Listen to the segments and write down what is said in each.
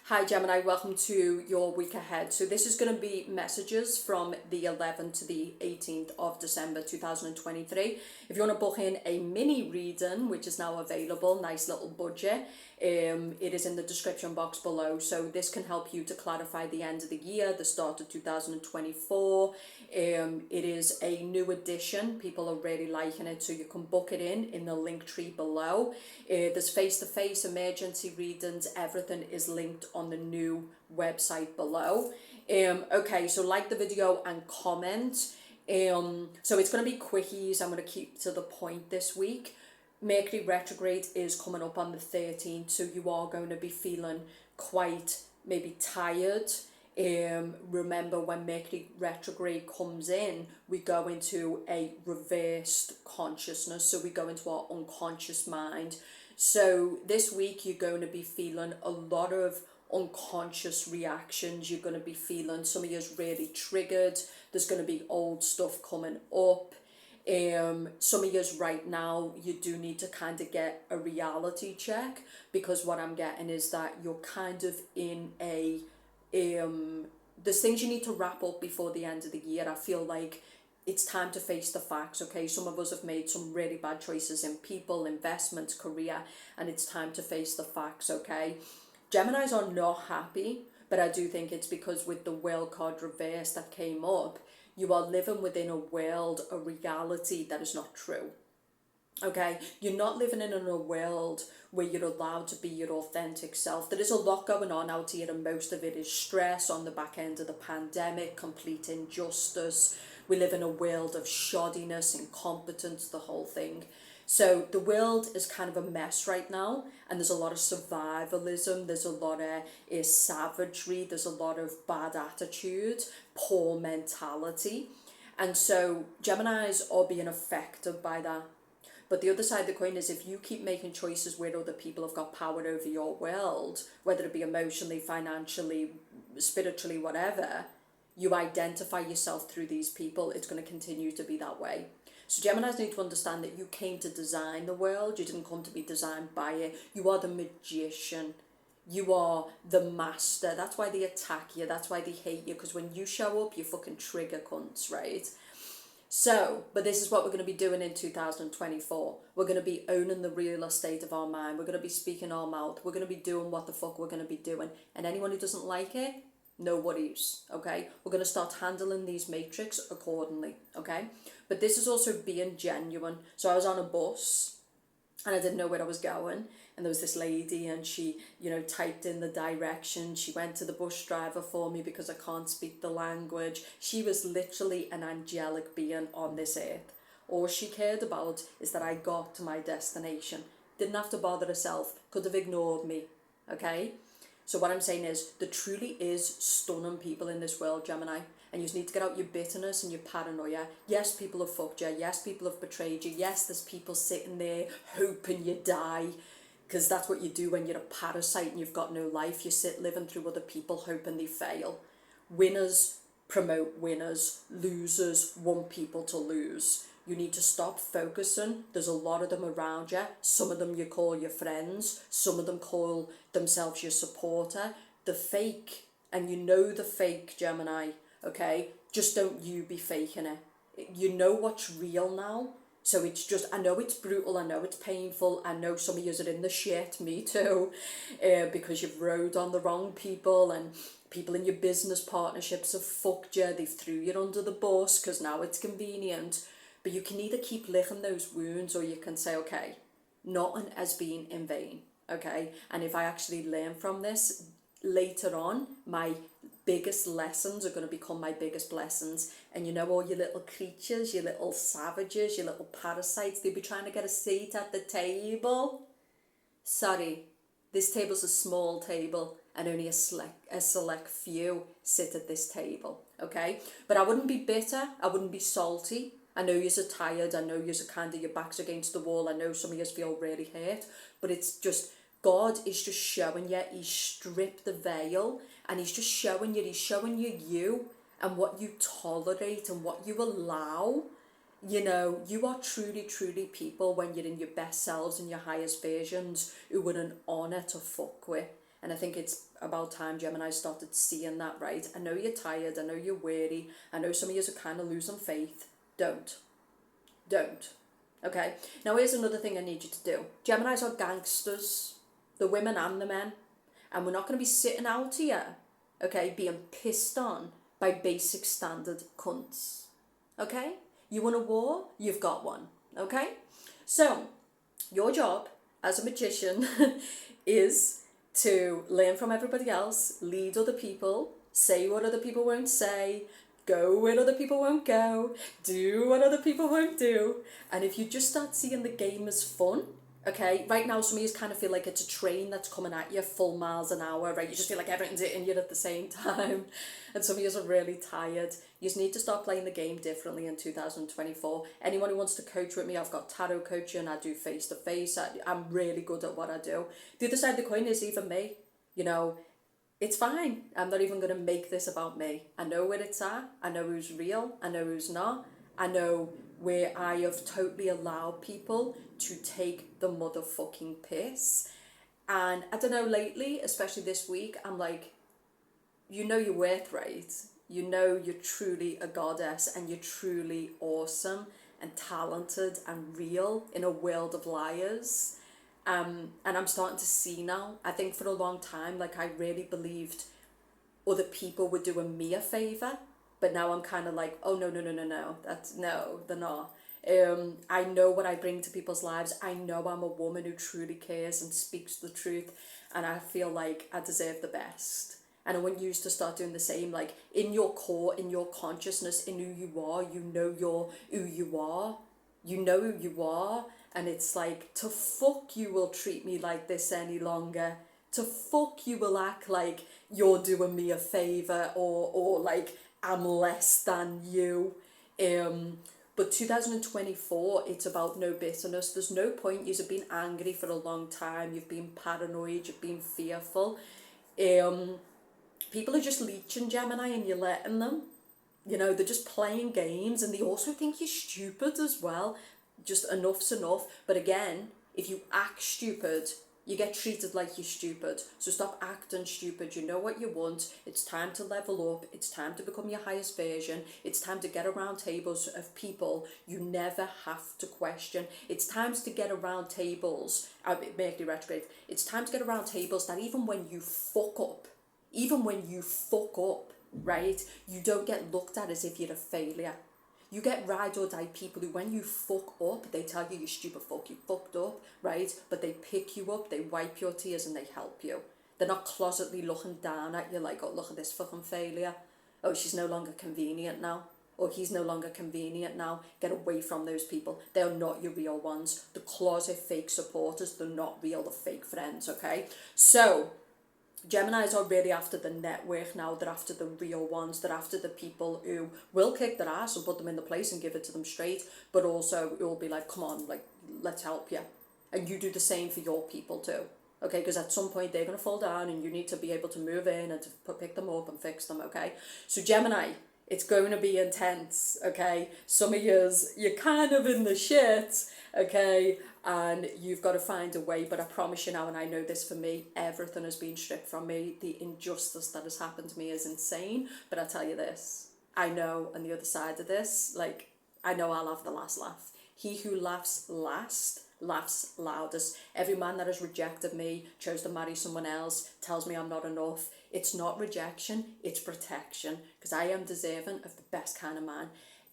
Hi Gemini, welcome to your week ahead. So this is going to be messages from the 11th to the 18th of December 2023. If you want to book in a mini reading, which is now available, nice little budget, it is in the description box below. So this can help you to clarify the end of the year, the start of 2024. It is a new edition. People are really liking it, so you can book it in the link tree below. There's face-to-face emergency readings. Everything is linked on the new website below. Okay, so like the video and comment. So it's going to be quickies. I'm going to keep to the point this week. Mercury retrograde is coming up on the 13th, so you are going to be feeling quite maybe tired. Remember, when Mercury retrograde comes in, we go into a reversed consciousness, so we go into our unconscious mind. So this week you're going to be feeling a lot of unconscious reactions. You're going to be feeling, some of you's really triggered. There's going to be old stuff coming up. Some of yous right now, you do need to kind of get a reality check, because what I'm getting is that you're kind of in a there's things you need to wrap up before the end of the year. I feel like it's time to face the facts. Okay, some of us have made some really bad choices in people, investments, career, and it's time to face the facts. Okay, Geminis are not happy, but I do think it's because with the World card reverse that came up, you are living within a world, a reality that is not true. Okay, you're not living in a world where you're allowed to be your authentic self. There is a lot going on out here, and most of it is stress on the back end of the pandemic, complete injustice. We live in a world of shoddiness, incompetence, the whole thing. So the world is kind of a mess right now, and there's a lot of survivalism, there's a lot of savagery, there's a lot of bad attitude, poor mentality. And so Geminis are being affected by that. But the other side of the coin is, if you keep making choices where other people have got power over your world, whether it be emotionally, financially, spiritually, whatever, you identify yourself through these people, it's going to continue to be that way. So Geminis need to understand that you came to design the world. You didn't come to be designed by it. You are the magician. You are the master. That's why they attack you. That's why they hate you. Because when you show up, you fucking trigger cunts, right? So, but this is what we're going to be doing in 2024. We're going to be owning the real estate of our mind. We're going to be speaking our mouth. We're going to be doing what the fuck we're going to be doing. And anyone who doesn't like it, no worries, okay? We're going to start handling these matrix accordingly, okay? But this is also being genuine. So I was on a bus and I didn't know where I was going. And there was this lady, and she, typed in the direction. She went to the bus driver for me because I can't speak the language. She was literally an angelic being on this earth. All she cared about is that I got to my destination. Didn't have to bother herself. Could have ignored me, okay? So what I'm saying is, there truly is stunning people in this world, Gemini. And you just need to get out your bitterness and your paranoia. Yes, people have fucked you. Yes, people have betrayed you. Yes, there's people sitting there hoping you die. Because that's what you do when you're a parasite and you've got no life. You sit living through other people hoping they fail. Winners promote winners. Losers want people to lose. You need to stop focusing. There's a lot of them around you. Some of them you call your friends. Some of them call themselves your supporter. The fake, and you know the fake, Gemini, okay? Just don't you be faking it. You know what's real now. So it's just, I know it's brutal, I know it's painful, I know some of you are in the shit, me too, because you've rode on the wrong people, and people in your business partnerships have fucked you, they've threw you under the bus because now it's convenient. But you can either keep licking those wounds, or you can say, okay, nothing has been in vain, okay? And if I actually learn from this, later on, my biggest lessons are going to become my biggest blessings. And all your little creatures, your little savages, your little parasites, they'll be trying to get a seat at the table. Sorry, this table's a small table, and only a select few sit at this table, okay? But I wouldn't be bitter, I wouldn't be salty. I know you're tired, I know you're kind of, your back's against the wall, I know some of you feel really hurt, but it's just, God is just showing you, he's stripped the veil, and he's just showing you, you and what you tolerate and what you allow. You are truly people when you're in your best selves and your highest versions, who are an honour to fuck with. And I think it's about time Gemini started seeing that, right? I know you're tired, I know you're weary, I know some of you are kind of losing faith. Don't. Okay? Now here's another thing I need you to do. Geminis are gangsters, the women and the men. And we're not going to be sitting out here, okay, being pissed on by basic standard cunts. Okay? You want a war? You've got one. Okay? So, your job as a magician is to learn from everybody else, lead other people, say what other people won't say, go where other people won't go, do what other people won't do. And if you just start seeing the game as fun, okay, right now some of you kind of feel like it's a train that's coming at you full miles an hour, right? You just feel like everything's hitting you at the same time. And some of you are really tired. You just need to start playing the game differently in 2024. Anyone who wants to coach with me, I've got tarot coaching, I do face-to-face, I'm really good at what I do. The other side of the coin is even me, you know, it's fine. I'm not even going to make this about me. I know where it's at. I know who's real. I know who's not. I know where I have totally allowed people to take the motherfucking piss. And I don't know, lately, especially this week, I'm like, you know your worth, right? You know you're truly a goddess and you're truly awesome and talented and real in a world of liars. And I'm starting to see now, I think for a long time, like I really believed other people were doing me a favour, but now I'm kind of like, oh no, they're not. I know what I bring to people's lives. I know I'm a woman who truly cares and speaks the truth, and I feel like I deserve the best. And I want you to start doing the same, like in your core, in your consciousness, in who you are, you know who you are. You know who you are. And it's like, to fuck you will treat me like this any longer. To fuck you will act like you're doing me a favour or like I'm less than you. But 2024, it's about no bitterness. There's no point. You've been angry for a long time. You've been paranoid. You've been fearful. People are just leeching, Gemini, and you're letting them. You know, they're just playing games, and they also think you're stupid as well. Just enough's enough. But again, if you act stupid, you get treated like you're stupid. So stop acting stupid. You know what you want. It's time to level up. It's time to become your highest version. It's time to get around tables of people you never have to question. It's time to get around tables. Mercury retrograde. It's time to get around tables that even when you fuck up, right, you don't get looked at as if you're a failure. You get ride or die people who, when you fuck up, they tell you stupid fuck, you fucked up, right? But they pick you up, they wipe your tears and they help you. They're not closetly looking down at you like, oh, look at this fucking failure. Oh, she's no longer convenient now. Or he's no longer convenient now. Get away from those people. They are not your real ones. The closet fake supporters, they're not real, they're fake friends, okay? So, Geminis are really after the network now. They're after the real ones. They're after the people who will kick their ass and put them in the place and give it to them straight, but also who will be like, come on, like, let's help you. And you do the same for your people too. Okay, because at some point they're going to fall down and you need to be able to move in and to pick them up and fix them, okay? So Gemini, it's going to be intense, okay? Some of yous, you're kind of in the shit, okay? And you've got to find a way, but I promise you now, and I know this for me, everything has been stripped from me. The injustice that has happened to me is insane, but I tell you this, I know on the other side of this, like, I know I'll have the last laugh. He who laughs last laughs loudest. Every man that has rejected me, chose to marry someone else, tells me I'm not enough. It's not rejection, it's protection, because I am deserving of the best kind of man.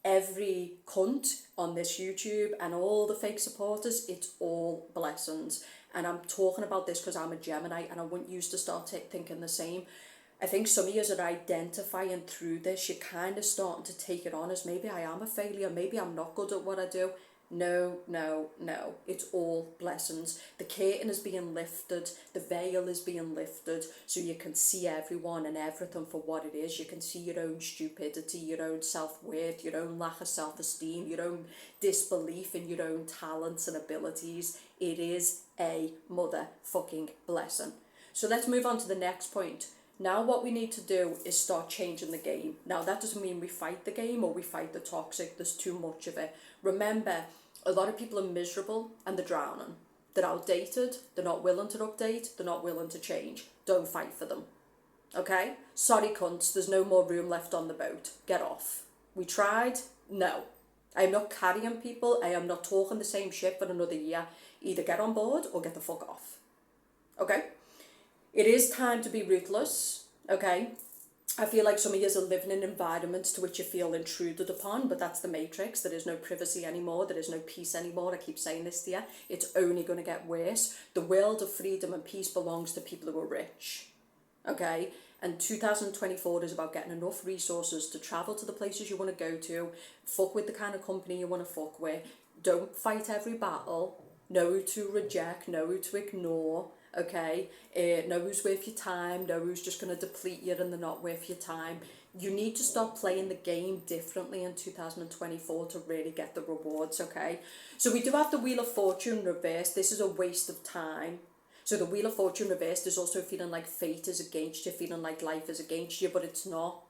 Every cunt on this YouTube and all the fake supporters, it's all blessings. And I'm talking about this because I'm a Gemini and I want you to start thinking the same. I think some of you are identifying through this. You're kind of starting to take it on as maybe I am a failure, maybe I'm not good at what I do. No. It's all blessings. The curtain is being lifted. The veil is being lifted so you can see everyone and everything for what it is. You can see your own stupidity, your own self-worth, your own lack of self-esteem, your own disbelief in your own talents and abilities. It is a motherfucking blessing. So let's move on to the next point. Now what we need to do is start changing the game. Now that doesn't mean we fight the game or we fight the toxic. There's too much of it. Remember, a lot of people are miserable and they're drowning. They're outdated, they're not willing to update, they're not willing to change. Don't fight for them. Okay? Sorry cunts, there's no more room left on the boat. Get off. We tried? No. I am not carrying people, I am not talking the same shit for another year. Either get on board or get the fuck off. Okay? It is time to be ruthless. Okay? I feel like some of you are living in environments to which you feel intruded upon, but that's the matrix. There is no privacy anymore. There is no peace anymore. I keep saying this to you. It's only going to get worse. The world of freedom and peace belongs to people who are rich. Okay? And 2024 is about getting enough resources to travel to the places you want to go to, fuck with the kind of company you want to fuck with. Don't fight every battle. Know who to reject, know who to ignore. Okay, know who's worth your time, know who's just going to deplete you and they're not worth your time. You need to stop playing the game differently in 2024 to really get the rewards, okay? So we do have the Wheel of Fortune reversed. This is a waste of time. So the Wheel of Fortune reversed is also feeling like fate is against you, feeling like life is against you, but it's not.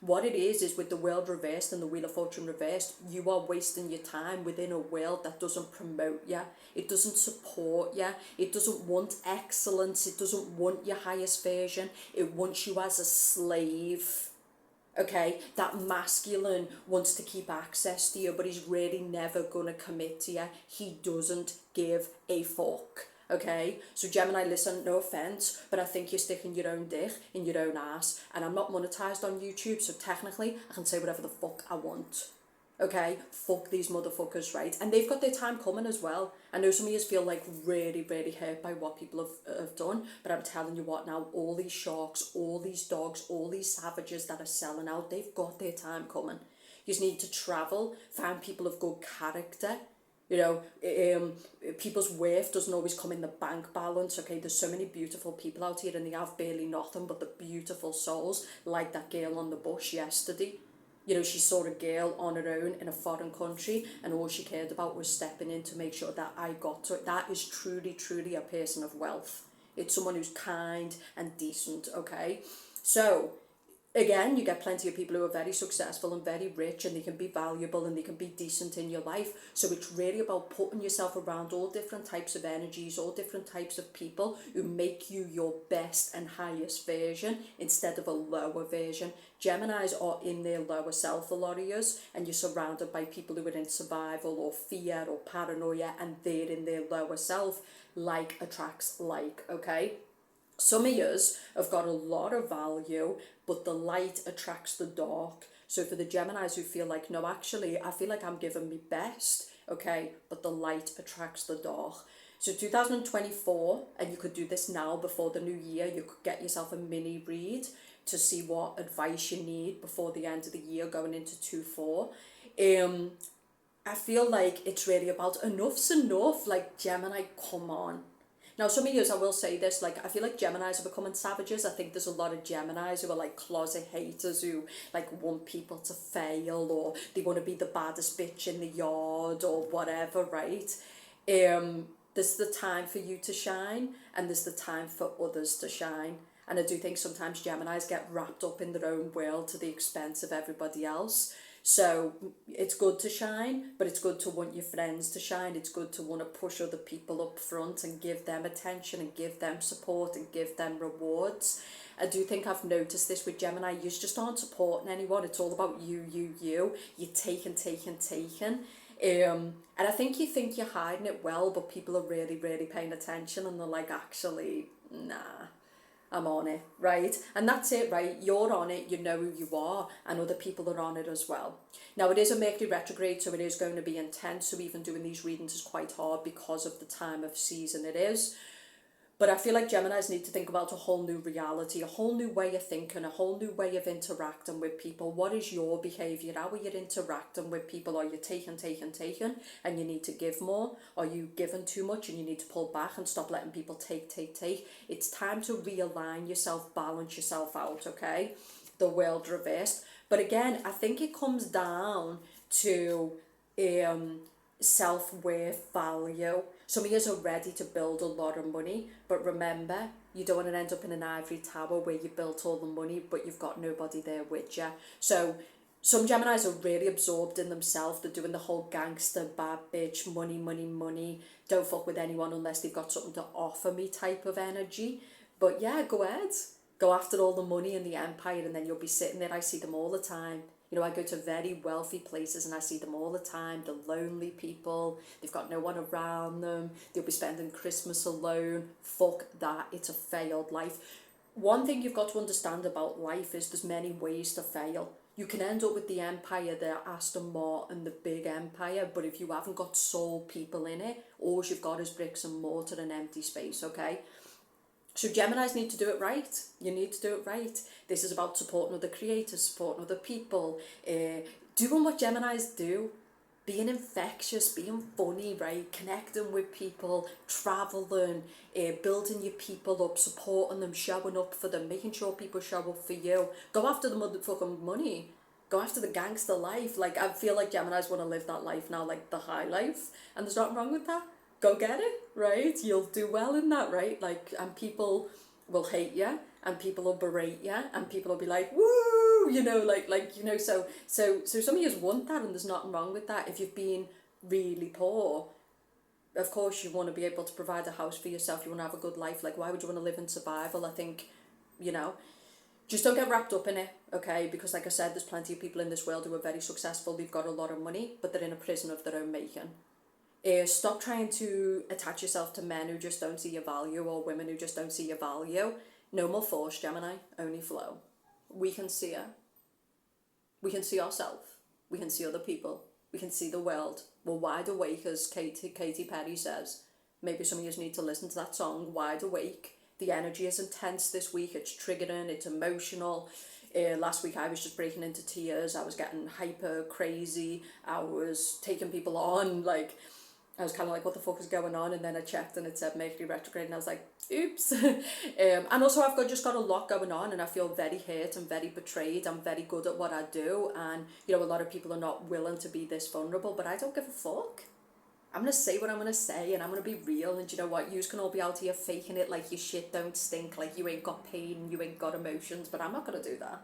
What it is with the world reversed and the Wheel of Fortune reversed, you are wasting your time within a world that doesn't promote you. It doesn't support you. It doesn't want excellence. It doesn't want your highest version. It wants you as a slave. Okay, that masculine wants to keep access to you, but he's really never going to commit to you. He doesn't give a fuck. Okay, so Gemini, listen, no offense, but I think you're sticking your own dick in your own ass, and I'm not monetized on YouTube, so technically I can say whatever the fuck I want. Okay, fuck these motherfuckers, right? And they've got their time coming as well. I know some of you feel like really, really hurt by what people have done, but I'm telling you what now, all these sharks, all these dogs, all these savages that are selling out, they've got their time coming. You just need to travel, find people of good character. You know, people's worth doesn't always come in the bank balance, okay? There's so many beautiful people out here and they have barely nothing but the beautiful souls, like that girl on the bus yesterday. You know, she saw a girl on her own in a foreign country and all she cared about was stepping in to make sure that I got to it. That is truly, truly a person of wealth. It's someone who's kind and decent, okay? So, again, you get plenty of people who are very successful and very rich and they can be valuable and they can be decent in your life. So it's really about putting yourself around all different types of energies, all different types of people who make you your best and highest version instead of a lower version. Geminis are in their lower self, a lot of yous, and you're surrounded by people who are in survival or fear or paranoia and they're in their lower self. Like attracts like, okay? Some of yous have got a lot of value, but the light attracts the dark. So for the Geminis who feel like, no, actually, I feel like I'm giving me best, okay, but the light attracts the dark. So 2024, and you could do this now before the new year, you could get yourself a mini read to see what advice you need before the end of the year going into 2-4. I feel like it's really about enough's enough, like Gemini, come on. Now, some of you, I will say this, like, I feel like Geminis are becoming savages. I think there's a lot of Geminis who are, like, closet haters who, like, want people to fail or they want to be the baddest bitch in the yard or whatever, right? There's the time for you to shine and there's the time for others to shine. And I do think sometimes Geminis get wrapped up in their own world to the expense of everybody else. So it's good to shine, but it's good to want your friends to shine. It's good to want to push other people up front and give them attention and give them support and give them rewards. I do think I've noticed this with Gemini. You just aren't supporting anyone. It's all about you. You're taking. And I think you're hiding it well, but people are really, really paying attention and they're like, actually, nah. I'm on it, right? And that's it, right? You're on it, you know who you are, and other people are on it as well. Now, it is a Mercury retrograde, so it is going to be intense, so even doing these readings is quite hard because of the time of season it is. But I feel like Geminis need to think about a whole new reality, a whole new way of thinking, a whole new way of interacting with people. What is your behaviour? How are you interacting with people? Are you taking, and you need to give more? Are you giving too much and you need to pull back and stop letting people take? It's time to realign yourself, balance yourself out, okay? The world reversed. But again, I think it comes down to self-worth, value. Some of you are ready to build a lot of money, but remember, you don't want to end up in an ivory tower where you built all the money, but you've got nobody there with you. So Some Geminis are really absorbed in themselves. They're doing the whole gangster, bad bitch, money, money, money, don't fuck with anyone unless they've got something to offer me type of energy. But yeah, go ahead. Go after all the money and the empire, and then you'll be sitting there. I see them all the time. You know, I go to very wealthy places and I see them all the time. The lonely people, they've got no one around them. They'll be spending Christmas alone. Fuck that. It's a failed life. One thing you've got to understand about life is there's many ways to fail. You can end up with the empire, the Aston Martin, the big empire, but if you haven't got soul people in it, all you've got is bricks and mortar and empty space, okay? So Geminis need to do it right. You need to do it right. This is about supporting other creators, supporting other people, doing what Geminis do. Being infectious, being funny, right? Connecting with people, traveling, building your people up, supporting them, showing up for them, making sure people show up for you. Go after the motherfucking money. Go after the gangster life. Like, I feel like Geminis want to live that life now, like the high life. And there's nothing wrong with that. Go get it, right? You'll do well in that, right? Like, and people will hate you, and people will berate you, and people will be like, woo, you know, like you know, so some of you want that, and there's nothing wrong with that. If you've been really poor, of course you want to be able to provide a house for yourself, you want to have a good life. Like, why would you want to live in survival? I think, you know, just don't get wrapped up in it, okay? Because like I said, there's plenty of people in this world who are very successful, they've got a lot of money, but they're in a prison of their own making. Stop trying to attach yourself to men who just don't see your value, or women who just don't see your value. No more force, Gemini, only flow. We can see it. We can see ourselves. We can see other people. We can see the world. We're wide awake, as Katy Perry says. Maybe some of you need to listen to that song, Wide Awake. The energy is intense this week. It's triggering. It's emotional. Last week I was just breaking into tears. I was getting hyper crazy. I was taking people on. Like, I was kind of like, what the fuck is going on? And then I checked and it said Mercury retrograde, and I was like, oops. And also I've just got a lot going on, and I feel very hurt and very betrayed. I'm very good at what I do, and you know, a lot of people are not willing to be this vulnerable, but I don't give a fuck. I'm going to say what I'm going to say, and I'm going to be real, and you know what, yous can all be out here faking it like your shit don't stink, like you ain't got pain, you ain't got emotions, but I'm not going to do that.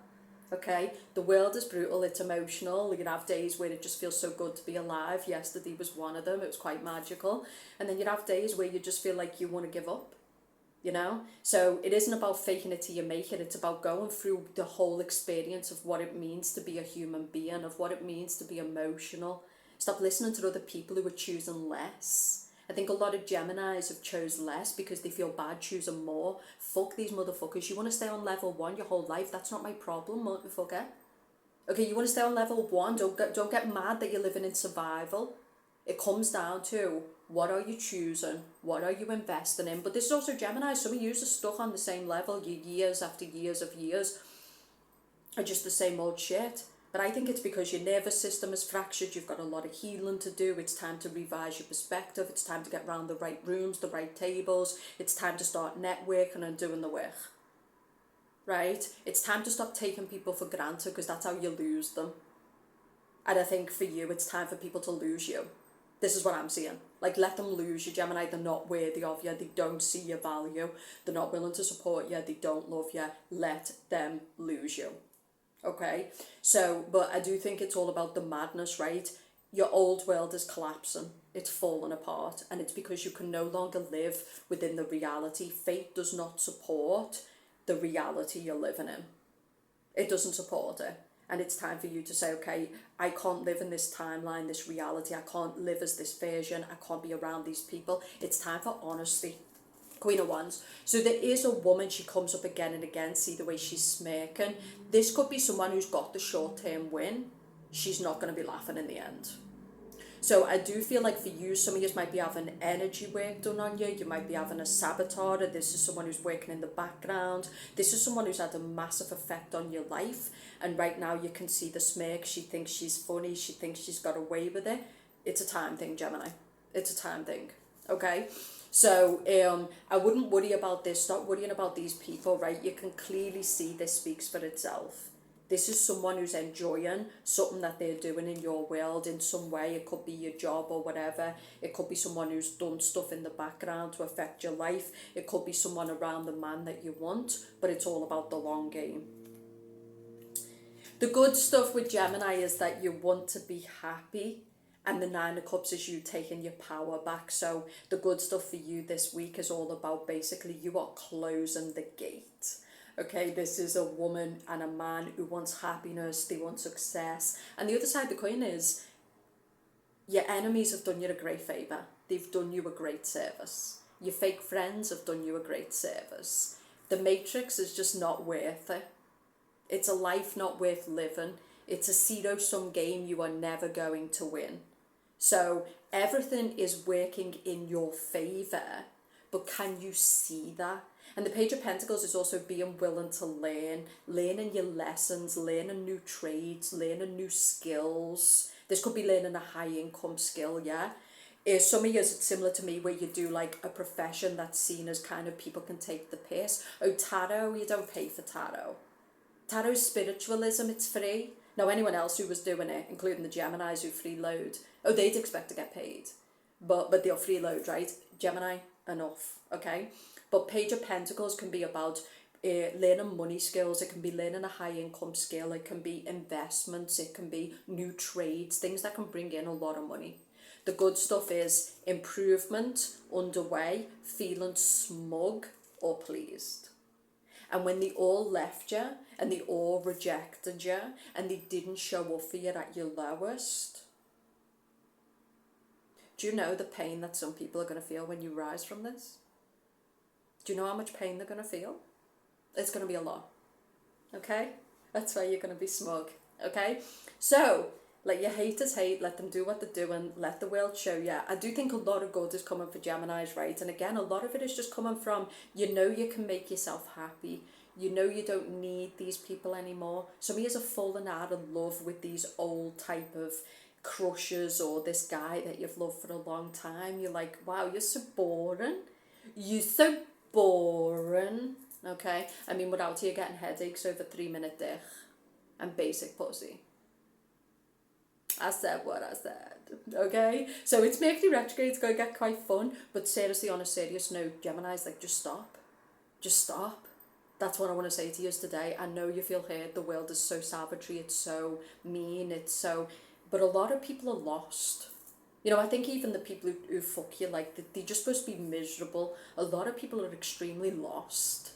Okay, the world is brutal, it's emotional. You can have days where it just feels so good to be alive. Yesterday was one of them, it was quite magical. And then you'd have days where you just feel like you want to give up, you know? So it isn't about faking it till you make it, it's about going through the whole experience of what it means to be a human being, of what it means to be emotional. Stop listening to other people who are choosing less. I think a lot of Geminis have chose less because they feel bad choosing more. Fuck these motherfuckers. You want to stay on level 1 your whole life? That's not my problem, motherfucker. Okay, you want to stay on level 1? Don't get mad that you're living in survival. It comes down to, what are you choosing? What are you investing in? But this is also Gemini. Some of you are stuck on the same level. Years after years of years are just the same old shit. But I think it's because your nervous system is fractured, you've got a lot of healing to do, it's time to revise your perspective, it's time to get around the right rooms, the right tables, it's time to start networking and doing the work, right? It's time to stop taking people for granted, because that's how you lose them. And I think for you, it's time for people to lose you. This is what I'm seeing. Like, let them lose you, Gemini. They're not worthy of you, they don't see your value, they're not willing to support you, they don't love you. Let them lose you. Okay, so, but I do think it's all about the madness, right? Your old world is collapsing, it's falling apart, and it's because you can no longer live within the reality. Fate does not support the reality you're living in. It doesn't support it. And it's time for you to say, okay, I can't live in this timeline, this reality. I can't live as this version. I can't be around these people. It's time for honesty. Queen of Wands. So there is a woman, she comes up again and again, see the way she's smirking. This could be someone who's got the short-term win. She's not going to be laughing in the end. So I do feel like for you, some of you might be having energy work done on you. You might be having a saboteur. This is someone who's working in the background. This is someone who's had a massive effect on your life. And right now you can see the smirk. She thinks she's funny. She thinks she's got away with it. It's a time thing, Gemini. It's a time thing. Okay? So I wouldn't worry about this. Stop worrying about these people, right? You can clearly see this speaks for itself. This is someone who's enjoying something that they're doing in your world in some way. It could be your job or whatever. It could be someone who's done stuff in the background to affect your life. It could be someone around the man that you want, but it's all about the long game. The good stuff with Gemini is that you want to be happy, and the Nine of Cups is you taking your power back. So the good stuff for you this week is all about basically you are closing the gate. Okay, this is a woman and a man who wants happiness, they want success. And the other side of the coin is your enemies have done you a great favour. They've done you a great service. Your fake friends have done you a great service. The Matrix is just not worth it. It's a life not worth living. It's a zero-sum game you are never going to win. So everything is working in your favour, but can you see that? And the Page of Pentacles is also being willing to learn, learning your lessons, learning new trades, learning new skills. This could be learning a high income skill, yeah? Some of you, it's similar to me, where you do like a profession that's seen as kind of people can take the piss. Oh, tarot, you don't pay for tarot. Tarot is spiritualism, it's free. Now, anyone else who was doing it, including the Geminis who freeload, oh, they'd expect to get paid. But they'll freeload, right? Gemini, enough, okay? But Page of Pentacles can be about learning money skills. It can be learning a high income skill. It can be investments. It can be new trades, things that can bring in a lot of money. The good stuff is improvement underway, feeling smug or pleased. And when they all left you and they all rejected you and they didn't show up for you at your lowest, do you know the pain that some people are going to feel when you rise from this? Do you know how much pain they're going to feel? It's going to be a lot. Okay? That's why you're going to be smug. Okay? So, let your haters hate, let them do what they're doing, let the world show you. I do think a lot of good is coming for Geminis, right? And again, a lot of it is just coming from, you know you can make yourself happy. You know you don't need these people anymore. Some of you are falling out of love with these old type of crushes or this guy that you've loved for a long time. You're like, wow, you're so boring. You're so boring. Okay? I mean, we're out here getting headaches over 3-minute dick and basic pussy. I said what I said, okay? So it's Mercury retrograde, it's going to get quite fun, but seriously, on a serious note, Gemini's like, just stop. Just stop. That's what I want to say to you today. I know you feel hurt, the world is so savagery, it's so mean, it's so... But a lot of people are lost. You know, I think even the people who fuck you, like, they're just supposed to be miserable. A lot of people are extremely lost.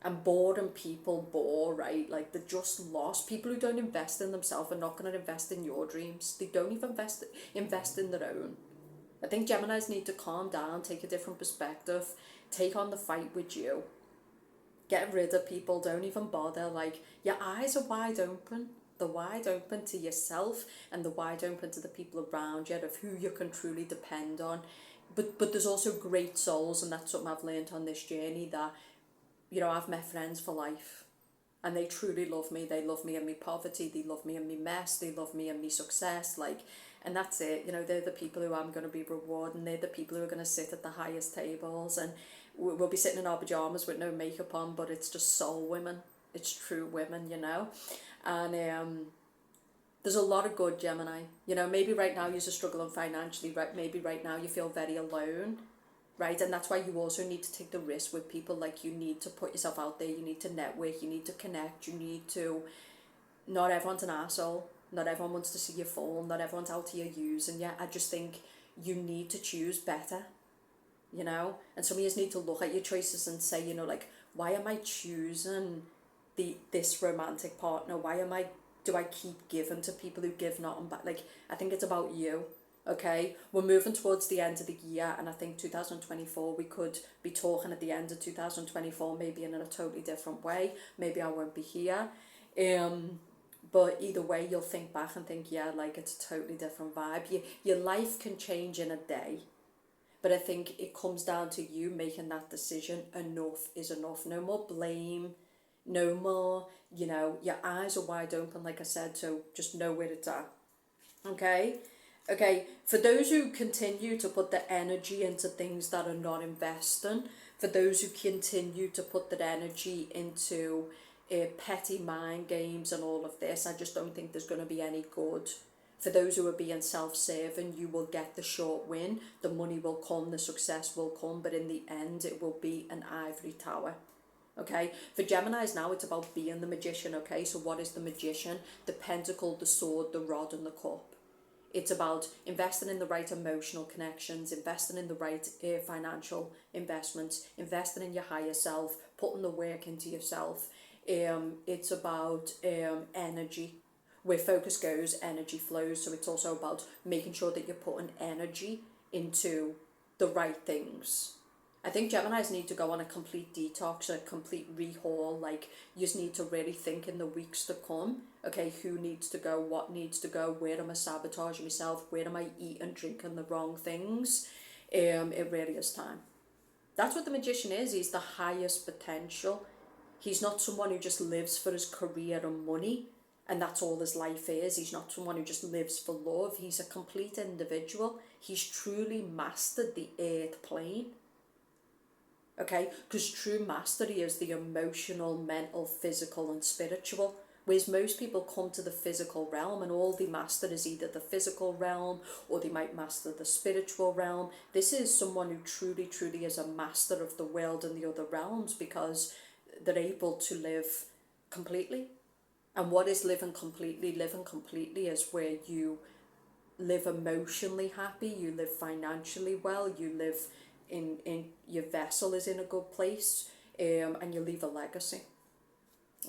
And boring people bore, right? Like, they're just lost. People who don't invest in themselves are not going to invest in your dreams. They don't even invest in their own. I think Geminis need to calm down, take a different perspective, take on the fight with you. Get rid of people, don't even bother. Like, your eyes are wide open. They're wide open to yourself and they're wide open to the people around you, of who you can truly depend on. But there's also great souls, and that's something I've learned on this journey, that, you know, I've met friends for life and they truly love me. They love me in my poverty, they love me in my mess, they love me in my success, like, and that's it. You know, they're the people who I'm going to be rewarding. They're the people who are going to sit at the highest tables, and we'll be sitting in our pajamas with no makeup on, but it's just soul women. It's true women, you know. And there's a lot of good, Gemini. You know, maybe right now you're struggling financially, right? Maybe right now you feel very alone, right? And that's why you also need to take the risk with people. Like, you need to put yourself out there, you need to network, you need to connect, you need to... Not everyone's an arsehole, not everyone wants to see you fall, not everyone's out here using you. I just think you need to choose better, you know? And some of you need to look at your choices and say, you know, like, why am I choosing this romantic partner? Do I keep giving to people who give nothing back? Like, I think it's about you. Okay, we're moving towards the end of the year, and I think 2024, we could be talking at the end of 2024, maybe in a totally different way. Maybe I won't be here. But either way, you'll think back and think, yeah, like, it's a totally different vibe. Your life can change in a day. But I think it comes down to you making that decision. Enough is enough. No more blame. No more, you know, your eyes are wide open, like I said, so just know where it's at. Okay? Okay, for those who continue to put the energy into things that are not investing, for those who continue to put that energy into petty mind games and all of this, I just don't think there's going to be any good. For those who are being self-serving, you will get the short win, the money will come, the success will come, but in the end it will be an ivory tower. Okay, for Geminis now, it's about being the magician. Okay, so what is the magician? The pentacle, the sword, the rod, and the cup. It's about investing in the right emotional connections, investing in the right financial investments, investing in your higher self, putting the work into yourself. It's about energy. Where focus goes, energy flows. So it's also about making sure that you're putting energy into the right things. I think Geminis need to go on a complete detox, a complete rehaul. Like, you just need to really think in the weeks to come. Okay, who needs to go? What needs to go? Where am I sabotaging myself? Where am I eating, drinking the wrong things? It really is time. That's what the magician is. He's the highest potential. He's not someone who just lives for his career and money, and that's all his life is. He's not someone who just lives for love. He's a complete individual. He's truly mastered the earth plane. Okay, because true mastery is the emotional, mental, physical, and spiritual. Whereas most people come to the physical realm and all they master is either the physical realm or they might master the spiritual realm. This is someone who truly, truly is a master of the world and the other realms, because they're able to live completely. And what is living completely? Living completely is where you live emotionally happy, you live financially well, you live in your vessel is in a good place, and you leave a legacy.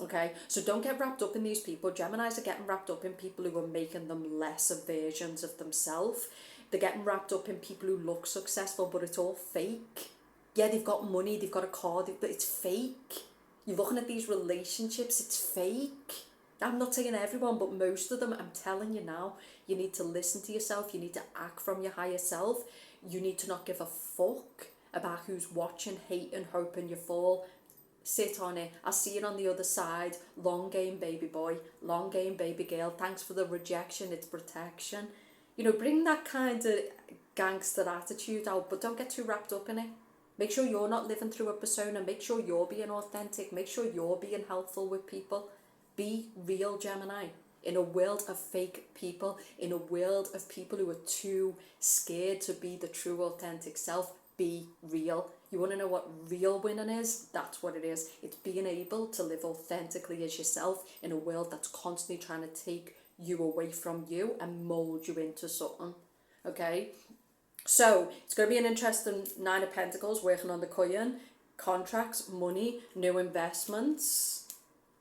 Okay, so don't get wrapped up in these people. Geminis are getting wrapped up in people who are making them lesser versions of themselves. They're getting wrapped up in people who look successful, but it's all fake. Yeah, they've got money, they've got a car, but it's fake. You're looking at these relationships, it's fake. I'm not saying everyone, but most of them. I'm telling you now, you need to listen to yourself. You need to act from your higher self. You need to not give a fuck about who's watching, hating, hoping you fall. Sit on it. I'll see you on the other side. Long game, baby boy. Long game, baby girl. Thanks for the rejection. It's protection. You know, bring that kind of gangster attitude out, but don't get too wrapped up in it. Make sure you're not living through a persona. Make sure you're being authentic. Make sure you're being helpful with people. Be real, Gemini. In a world of fake people, in a world of people who are too scared to be the true, authentic self, be real. You want to know what real winning is? That's what it is. It's being able to live authentically as yourself in a world that's constantly trying to take you away from you and mold you into something. Okay? So, it's going to be an interesting Nine of Pentacles, working on the coin, contracts, money, new investments.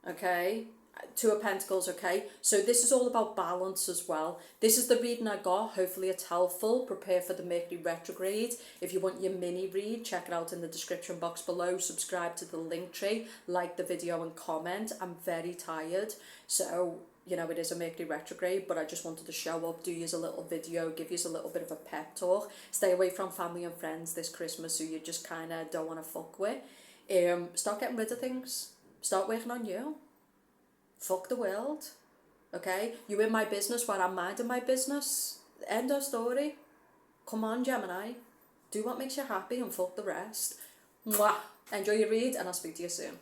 Okay? Two of Pentacles, okay? So this is all about balance as well. This is the reading I got. Hopefully it's helpful. Prepare for the Mercury retrograde. If you want your mini read, check it out in the description box below. Subscribe to the link tree. Like the video and comment. I'm very tired. So, you know, it is a Mercury retrograde, but I just wanted to show up, do you a little video, give you a little bit of a pep talk. Stay away from family and friends this Christmas who you just kind of don't want to fuck with. Start getting rid of things. Start working on you. Fuck the world, okay? You in my business while I'm minding my business. End of story. Come on, Gemini. Do what makes you happy and fuck the rest. Mwah. Enjoy your read and I'll speak to you soon.